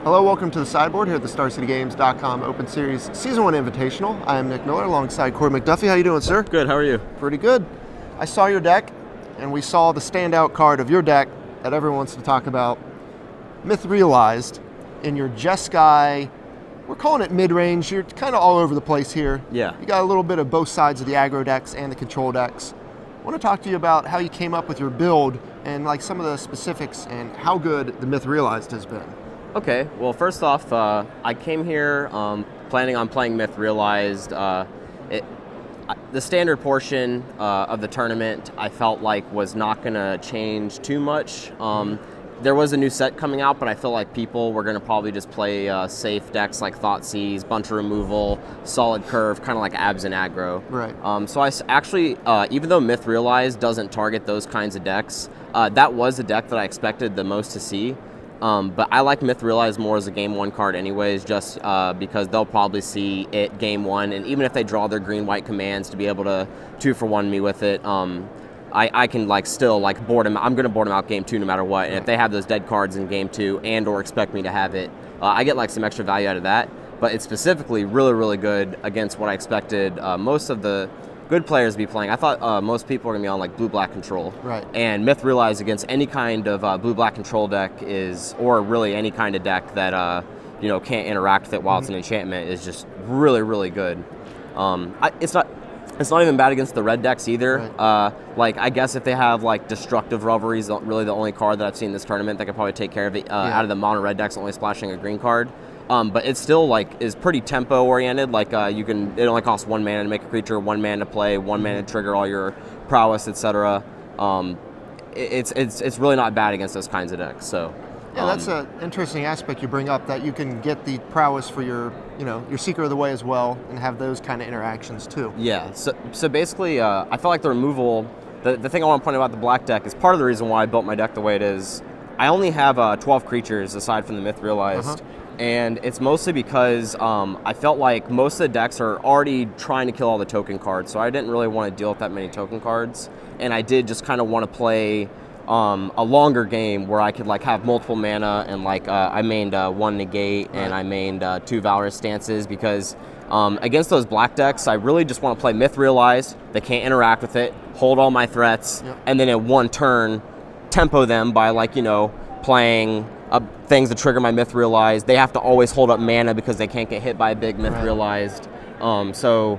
Hello, welcome to the sideboard here at the StarCityGames.com Open Series Season 1 Invitational. I am Nick Miller alongside Korey McDuffie. How you doing, sir? Good, how are you? Pretty good. I saw your deck, and we saw the standout card of your deck that everyone wants to talk about, Myth Realized, in your Jeskai. We're calling it mid-range. You're kind of all over the place here. Yeah. You got a little bit of both sides of the aggro decks and the control decks. I want to talk to you about how you came up with your build and like some of the specifics and how good the Myth Realized has been. Okay, well first off, I came here planning on playing Myth Realized. The standard portion of the tournament I felt like was not going to change too much. There was a new set coming out, but I feel like people were going to probably just play safe decks like Thoughtseize, Bunch of Removal, Solid Curve, kind of like Abs and Aggro. Right. So I actually, even though Myth Realized doesn't target those kinds of decks, that was a deck that I expected the most to see. But I like Myth Realized more as a Game 1 card anyways, just because they'll probably see it Game 1, and even if they draw their green-white commands to be able to 2-for-1 me with it, I can still board them. I'm going to board them out Game 2 no matter what, and if they have those dead cards in Game 2 and or expect me to have it, I get some extra value out of that. But it's specifically really, really good against what I expected most of the good players to be playing. I thought most people were going to be on blue-black control. Right. And Myth Realized against any kind of blue-black control deck or really any kind of deck that can't interact with it while it's an enchantment is just really, really good. It's not even bad against the red decks either. Right. I guess if they have Destructive Revelry is really the only card that I've seen in this tournament that could probably take care of it out of the mono red decks only splashing a green card. But it still is pretty tempo oriented. It only costs 1 mana to make a creature, 1 mana to play, 1 mana to trigger all your prowess, etc. It's really not bad against those kinds of decks. So yeah, that's an interesting aspect you bring up, that you can get the prowess for your Seeker of the Way as well and have those kind of interactions too. Yeah. So basically, I felt like the removal. The thing I want to point out about the black deck is part of the reason why I built my deck the way it is. I only have 12 creatures aside from the Myth Realized. And it's mostly because I felt like most of the decks are already trying to kill all the token cards, so I didn't really want to deal with that many token cards. And I did just kind of want to play a longer game where I could have multiple mana, and I mained 1 Negate and I mained 2 Valorous Stances, because against those black decks, I really just want to play Myth Realized. They can't interact with it, hold all my threats, and then in one turn, tempo them by playing things that trigger my Myth Realized. They have to always hold up mana because they can't get hit by a big Myth Realized. So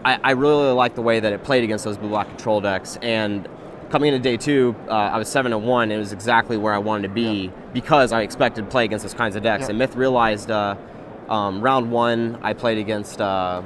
I really like the way that it played against those blue-black control decks. And coming into day 2, I was 7-1. It was exactly where I wanted to be because I expected to play against those kinds of decks. And Myth Realized, round 1, I played against the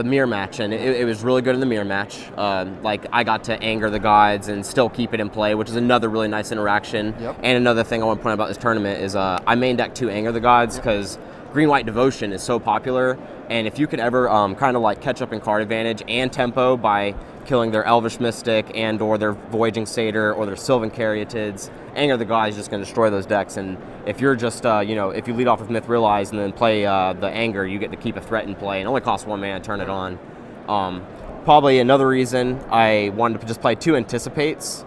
mirror match, and it was really good in the mirror match. I got to anger the gods and still keep it in play, which is another really nice interaction. And another thing I want to point out about this tournament is I main deck 2 anger the gods because green-white devotion is so popular, and if you could ever catch up in card advantage and tempo by killing their Elvish Mystic and or their Voyaging Satyr or their Sylvan Caryatids, Anger the God is just going to destroy those decks. And if you're just, if you lead off with Myth Realized and then play the Anger, you get to keep a threat in play. It only costs 1 mana to turn it on. Probably another reason I wanted to just play 2 Anticipates,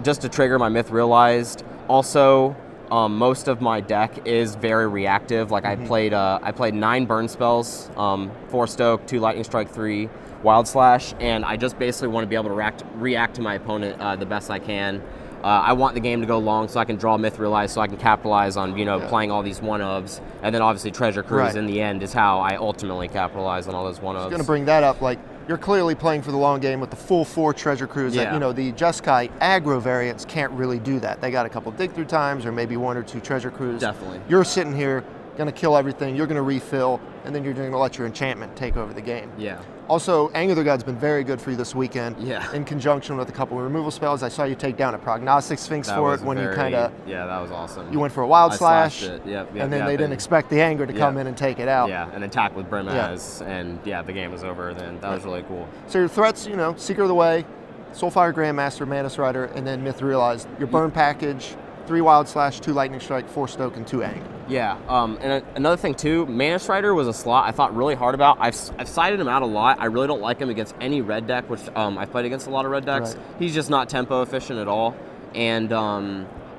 just to trigger my Myth Realized. Also, most of my deck is very reactive. I played 9 burn spells, 4 Stoke, 2 Lightning Strike, 3 Wild Slash, and I just basically want to be able to react to my opponent the best I can. I want the game to go long so I can draw Myth Realized, so I can capitalize on playing all these one-ofs, and then obviously Treasure Cruise in the end is how I ultimately capitalize on all those one-ofs. I was going to bring that up. You're clearly playing for the long game with the full 4 Treasure Cruise. Yeah. The Jeskai aggro variants can't really do that. They got a couple dig through times or maybe 1 or 2 Treasure Cruise. Definitely. You're sitting here going to kill everything. You're going to refill, and then you're going to let your enchantment take over the game. Yeah. Also, Anger the God's been very good for you this weekend. Yeah. In conjunction with a couple of removal spells. I saw you take down a Prognostic Sphinx for it when you kind of... Yeah, that was awesome. You went for a Wild Slash. It. Yep, and then they didn't expect the Anger to come in and take it out. Yeah, and attack with Brimaz, and the game was over then. That was really cool. So your threats, Seeker of the Way, Soulfire Grandmaster, Manus Rider, and then Myth Realized. Your burn package, 3 Wild Slash, 2 Lightning Strike, 4 Stoke, and 2 Anger. Yeah, and another thing too, Manus Rider was a slot I thought really hard about. I've sided him out a lot. I really don't like him against any red deck, which I've played against a lot of red decks. Right. He's just not tempo efficient at all. And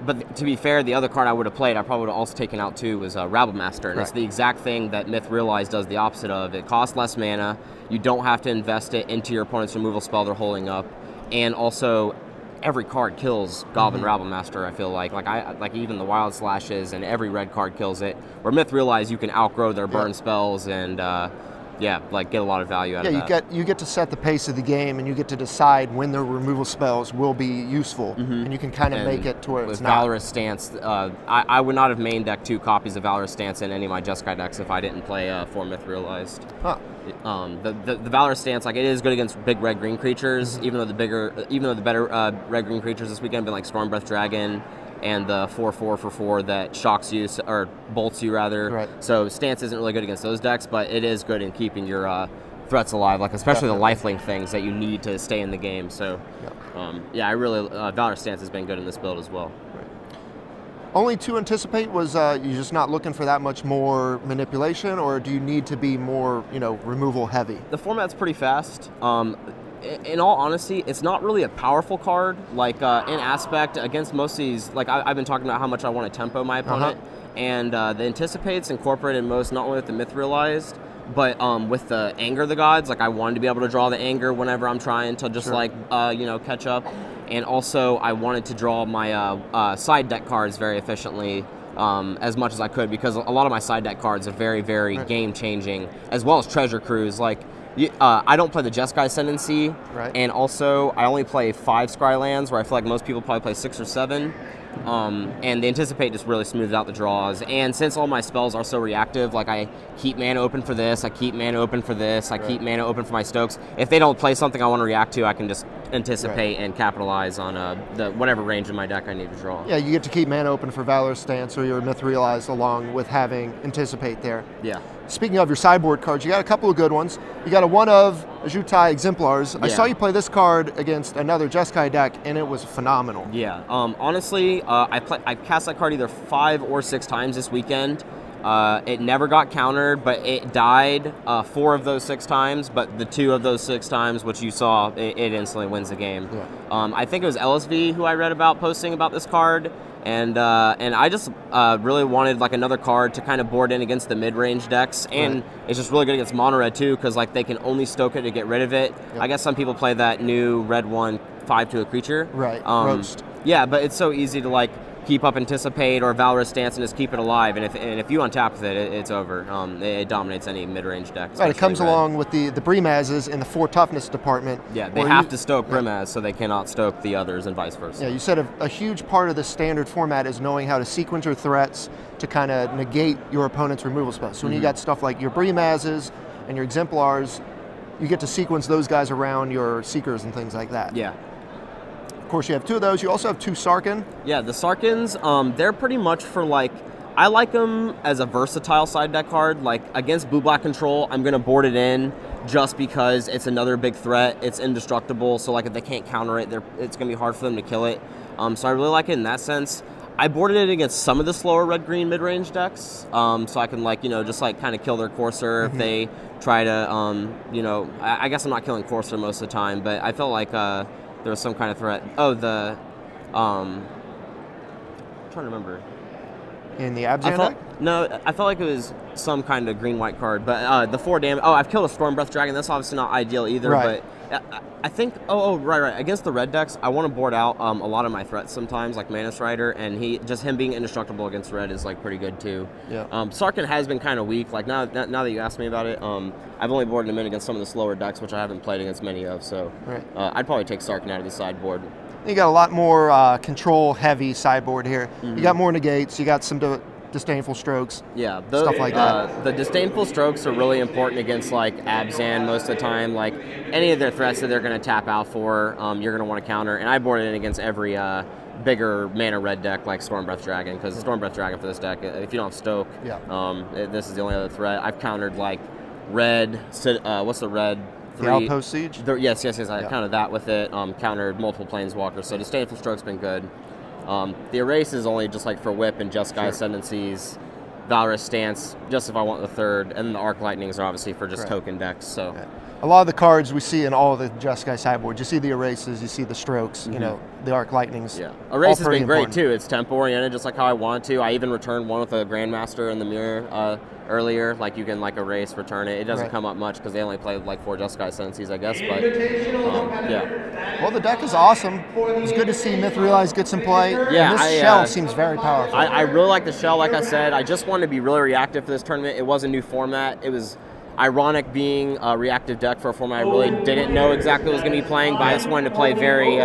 But to be fair, the other card I would have played, I probably would have also taken out too, was Rabble Master. And it's the exact thing that Myth Realized does the opposite of. It costs less mana. You don't have to invest it into your opponent's removal spell they're holding up. And also, every card kills Goblin Rabble Master, I feel like. Like even the Wild Slashes and every red card kills it. Where Myth Realized you can outgrow their burn spells and like get a lot of value out of that. You get to set the pace of the game, and you get to decide when their removal spells will be useful, and you can kind of make it to where it's not. With Valorous Stance, I would not have main decked 2 copies of Valorous Stance in any of my Jeskai decks if I didn't play 4 Myth Realized. Huh. The Valorous Stance, like, it is good against big red-green creatures, even though the better red-green creatures this weekend have been like Stormbreath Dragon and the 4/4 that shocks you, or bolts you rather. Right. So Stance isn't really good against those decks, but it is good in keeping your threats alive, like especially the lifelink things that you need to stay in the game. So, I really Valorous Stance has been good in this build as well. Only to anticipate was you just not looking for that much more manipulation, or do you need to be more removal heavy? The format's pretty fast. In all honesty, it's not really a powerful card. Like in aspect against most of these, like I've been talking about how much I want to tempo my opponent, and the Anticipate's incorporated most not only with the Myth Realized, but with the Anger of the Gods. Like I wanted to be able to draw the Anger whenever I'm trying to just catch up, and also I wanted to draw my side deck cards very efficiently. As much as I could, because a lot of my side deck cards are very, very game changing, as well as Treasure Cruise. Like I don't play the Jeskai Ascendancy, and also I only play 5 Scry lands, where I feel like most people probably play 6 or 7. And the Anticipate just really smooths out the draws. And since all my spells are so reactive, like I keep mana open for this, I keep mana open for this, I keep mana open for my Stokes. If they don't play something I want to react to, I can just anticipate and capitalize on the whatever range in my deck I need to draw. Yeah, you get to keep mana open for Valorous Stance or your Myth Realized, along with having Anticipate there. Yeah. Speaking of your sideboard cards, you got a couple of good ones. You got a one of Jeskai Exemplars. I saw you play this card against another Jeskai deck, and it was phenomenal. Yeah. Honestly, I cast that card either 5 or 6 times this weekend. It never got countered, but it died 4 of those 6 times. But the 2 of those 6 times, which you saw, it instantly wins the game. Yeah. I think it was LSV who I read about posting about this card. And I just really wanted like another card to kind of board in against the mid-range decks, and it's just really good against mono red too, because like they can only stoke it to get rid of it. Yep. I guess some people play that new red 1/5 to a creature. Right. Roast. Yeah, but it's so easy to like keep up Anticipate or Valorous Stance and just keep it alive. And if you untap with it, it's over. It dominates any mid-range deck. Right, it comes along with the Brimazes in the 4 toughness department. Yeah, they have to stoke Brimaz, so they cannot stoke the others and vice versa. Yeah, you said a huge part of the standard format is knowing how to sequence your threats to kind of negate your opponent's removal spells. So when you got stuff like your Brimazes and your Exemplars, you get to sequence those guys around your Seekers and things like that. Yeah. Of course, you have 2 of those. You also have 2 Sarkhan. Yeah, the Sarkhans, they're pretty much for like, I like them as a versatile side deck card. Like against blue-black control, I'm going to board it in just because it's another big threat. It's indestructible, so like if they can't counter it, it's going to be hard for them to kill it. So I really like it in that sense. I boarded it against some of the slower red-green mid-range decks, so I can like, just like kind of kill their Courser if they try to, I guess I'm not killing Courser most of the time, but I felt like there was some kind of threat. Oh, I'm trying to remember. In the Abzan deck? No, I felt like it was some kind of green-white card, but the 4 damage. Oh, I've killed a Stormbreath Dragon. That's obviously not ideal either, but I think, right. Against the red decks, I want to board out a lot of my threats sometimes, like Manus Rider, and him being indestructible against red is like pretty good too. Yeah. Sarkhan has been kind of weak. Like now that you asked me about it, I've only boarded him in against some of the slower decks, which I haven't played against many of. So I'd probably take Sarkhan out of the sideboard. You got a lot more control-heavy sideboard here. You got more negates. You got some disdainful strokes. Yeah, stuff like that. The disdainful strokes are really important against like Abzan most of the time. Like any of their threats that they're going to tap out for, you're going to want to counter. And I board it in against every bigger mana red deck like Stormbreath Dragon, because Stormbreath Dragon for this deck, if you don't have Stoke, this is the only other threat. I've countered like red. What's the red? The Outpost Siege? Yes. I countered that with it. Countered multiple Planeswalkers. So disdainful stroke's been good. The Erase is only just like for Whip and Jeskai Ascendancies, Valorous Stance, just if I want the 3rd, and then the Arc Lightnings are obviously for just token decks. So a lot of the cards we see in all the Jeskai sideboards. You see the erases, you see the strokes, you know, the arc lightnings. Yeah, erase has been great important. too. It's tempo oriented, just like how I want to. I even returned one with a Grandmaster in the mirror earlier. Like you can like erase, return it. It doesn't come up much because they only play like 4 Jeskai Senseis, I guess. But yeah. Well, the deck is awesome. It's good to see Myth Realize get some play. Yeah, and this shell seems very powerful. I really like the shell. Like I said, I just wanted to be really reactive for this tournament. It was a new format. It was ironic being a reactive deck for a format I really didn't know exactly what was going to be playing, but I just wanted to play very,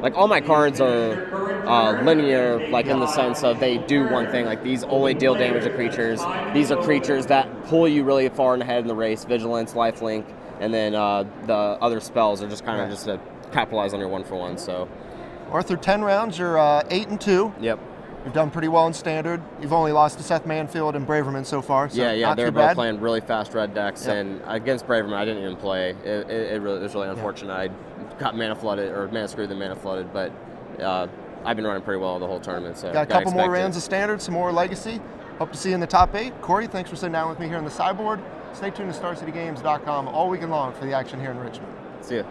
like all my cards are linear, like in the sense of they do one thing, like these only deal damage to creatures. These are creatures that pull you really far ahead in the race, Vigilance, Lifelink, and then the other spells are just kind of just to capitalize on your 1-for-1, so. Arthur, 10 rounds, you're 8-2. Yep. You've done pretty well in Standard. You've only lost to Seth Manfield and Braverman so far. So yeah, not they're too both bad. playing really fast red decks, and against Braverman, I didn't even play. It was really unfortunate. I got mana flooded, or mana screwed than mana flooded, but I've been running pretty well the whole tournament. So got a couple more rounds of Standard, some more Legacy. Hope to see you in the top 8. Korey, thanks for sitting down with me here on the sideboard. Stay tuned to StarCityGames.com all weekend long for the action here in Richmond. See ya.